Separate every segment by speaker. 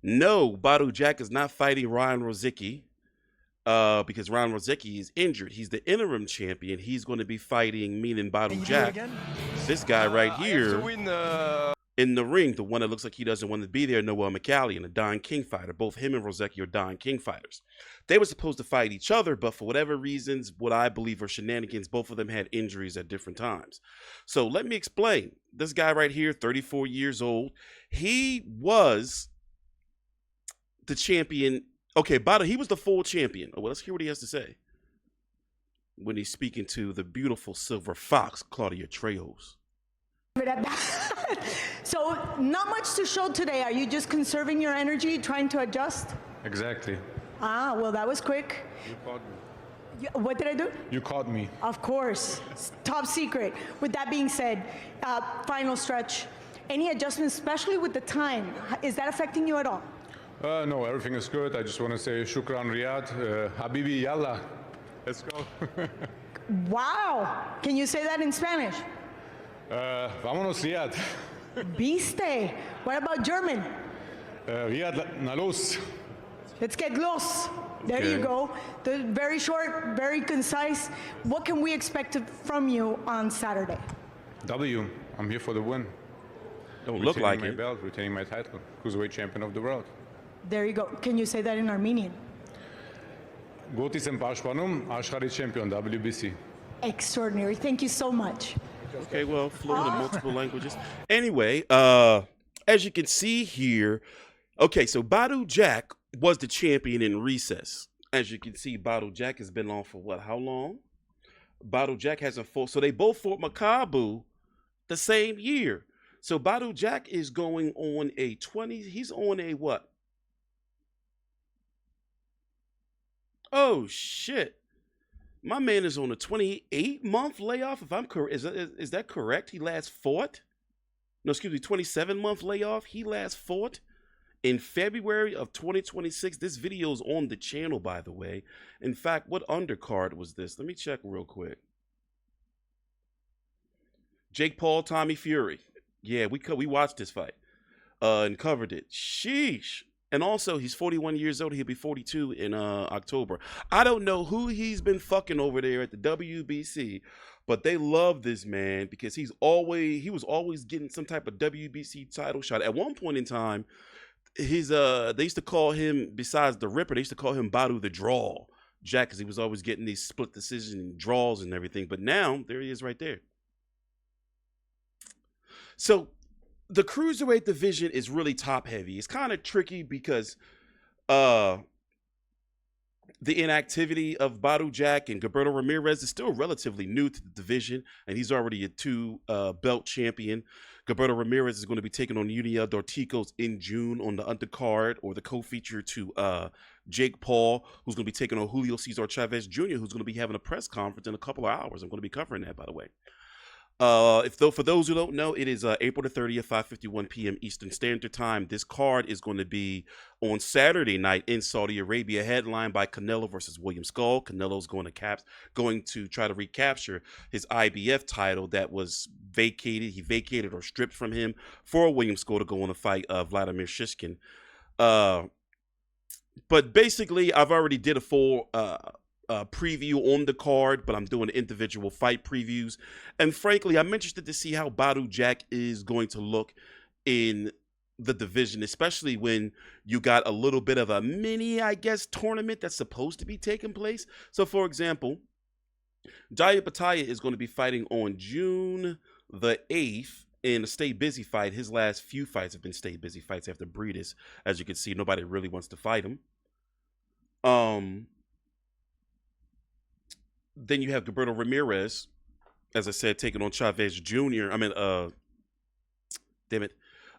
Speaker 1: No, Badou Jack is not fighting Ryan Rozicki because Ryan Rozicki is injured. He's the interim champion. He's going to be fighting, meaning Badou Jack, this guy right here in the ring, the one that looks like he doesn't want to be there, Noel Mikaelian, a Don King fighter. Both him and Rozicki are Don King fighters. They were supposed to fight each other, but for whatever reasons, what I believe are shenanigans, both of them had injuries at different times. So let me explain. This guy right here, 34 years old, he was the champion. Okay, Badou, he was the full champion. Oh, well, let's hear what he has to say when he's speaking to the beautiful Silver Fox, Claudia Trejos.
Speaker 2: So, not much to show today. Are you just conserving your energy, trying to adjust?
Speaker 3: Exactly.
Speaker 2: Ah, well, that was quick.
Speaker 3: You caught me.
Speaker 2: What did I do?
Speaker 3: You caught me.
Speaker 2: Of course. Top secret. With that being said, final stretch. Any adjustments, especially with the time? Is that affecting you at all?
Speaker 3: No, everything is good. I just want to say shukran Riyadh. Habibi, yalla. Let's go.
Speaker 2: Wow. Can you say that in Spanish?
Speaker 3: Vámonos, Riyadh.
Speaker 2: Viste. What about German?
Speaker 3: Riyadh, na los.
Speaker 2: Let's get los. There you go. Very short, very concise. What can we expect from you on Saturday?
Speaker 3: W. I'm here for the win.
Speaker 1: Don't look like
Speaker 3: my
Speaker 1: it.
Speaker 3: belt, retaining my title. Cruiserweight champion of the world.
Speaker 2: There you go. Can you say that in Armenian?
Speaker 3: Gotis and Pashpanum, Ashkari champion, WBC.
Speaker 2: Extraordinary. Thank you so much.
Speaker 1: Okay, well, fluent in multiple languages. Anyway, as you can see here, okay, so Badou Jack was the champion in recess. As you can see, Badou Jack has been on for what, how long? Badou Jack hasn't fought, so they both fought Makabu the same year. So Badou Jack is going on a 20, he's on a what? Oh, shit. My man is on a 28-month layoff, if I'm correct. Is that correct? He last fought? No, excuse me, 27-month layoff. He last fought in February of 2026. This video is on the channel, by the way. In fact, what undercard was this? Let me check real quick. Jake Paul, Tommy Fury. Yeah, we watched this fight and covered it. Sheesh. And also, he's 41 years old. He'll be 42 in October. I don't know who he's been fucking over there at the WBC, but they love this man because he was always getting some type of WBC title shot. At one point in time, they used to call him, besides the Ripper, they used to call him Badou the Draw Jack, because he was always getting these split decision draws and everything. But now, there he is right there. So the cruiserweight division is really top heavy. It's kind of tricky because the inactivity of Badou Jack and Gilberto Ramirez is still relatively new to the division, and he's already a two-belt champion. Gilberto Ramirez is going to be taking on Junior Dorticos in June on the undercard, or the co-feature to Jake Paul, who's going to be taking on Julio Cesar Chavez Jr., who's going to be having a press conference in a couple of hours. I'm going to be covering that, by the way. For those who don't know, it is April the 30th, 5:51 p.m. Eastern Standard Time. This card is going to be on Saturday night in Saudi Arabia, headlined by Canelo versus William Scull. Canelo's going to try to recapture his IBF title that was vacated. He vacated or stripped from him for William Scull to go on to fight Vladimir Shishkin. But basically, I've already did a full preview on the card, but I'm doing individual fight previews. And frankly, I'm interested to see how Badou Jack is going to look in the division, especially when you got a little bit of a mini, I guess, tournament that's supposed to be taking place. So, for example, Jai Opetaia is going to be fighting on June the 8th in a Stay Busy fight. His last few fights have been Stay Busy fights after Breeders. As you can see, nobody really wants to fight him. Then you have Gilberto Ramirez, as I said, taking on Chavez Jr. Junior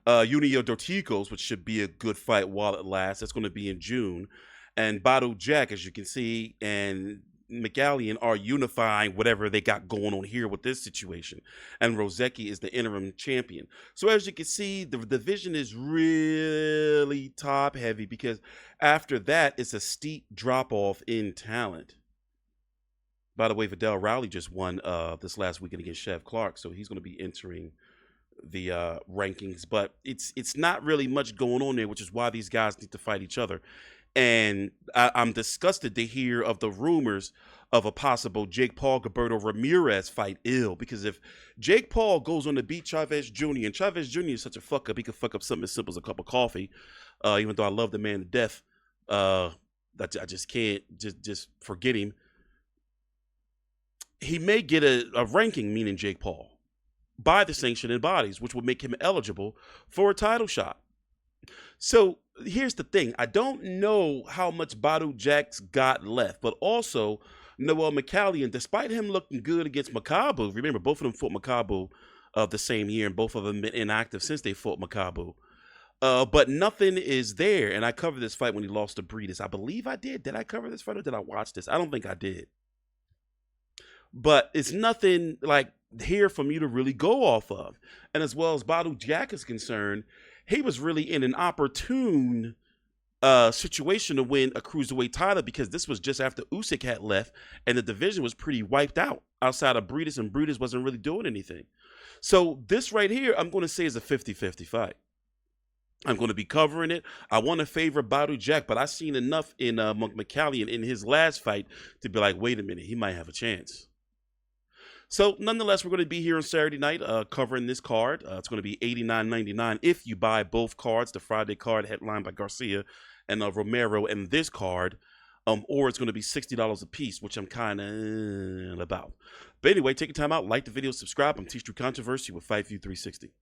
Speaker 1: Dorticos, which should be a good fight while it lasts. That's going to be in June. And Badou Jack, as you can see, and Mikaelian are unifying whatever they got going on here with this situation. And Rozicki is the interim champion. So as you can see, the division is really top heavy because after that, it's a steep drop off in talent. By the way, Vidal Rowley just won this last weekend against Chev Clark, so he's going to be entering rankings, but it's not really much going on there, which is why these guys need to fight each other. And I'm disgusted to hear of the rumors of a possible Jake Paul Gilberto Ramirez fight. Because if Jake Paul goes on to beat Chavez Jr., and Chavez Jr. is such a fuck up, he could fuck up something as simple as a cup of coffee. Even though I love the man to death, I just can't just forget him. He may get a ranking, meaning Jake Paul, by the sanctioning bodies, which would make him eligible for a title shot. So here's the thing. I don't know how much Badou Jack's got left, but also Noel Mikaelian, despite him looking good against Makabu, remember, both of them fought Makabu the same year, and both of them been inactive since they fought Makabu. But nothing is there, and I covered this fight when he lost to Breedis. I believe I did. Did I cover this fight or did I watch this? I don't think I did. But it's nothing like here for me to really go off of. And as well as Badou Jack is concerned, he was really in an opportune situation to win a cruiserweight title, because this was just after Usyk had left and the division was pretty wiped out outside of Breedis, and Breedis wasn't really doing anything. So this right here, I'm going to say is a 50-50 fight. I'm going to be covering it. I want to favor Badou Jack, but I've seen enough in Mikaelian in his last fight to be like, wait a minute, he might have a chance. So nonetheless, we're going to be here on Saturday night covering this card. It's going to be $89.99 if you buy both cards, the Friday card headlined by Garcia and Romero, and this card, or it's going to be $60 a piece, which I'm kind of about. But anyway, take your time out, like the video, subscribe. I'm Teach Through Controversy with Fight View 360.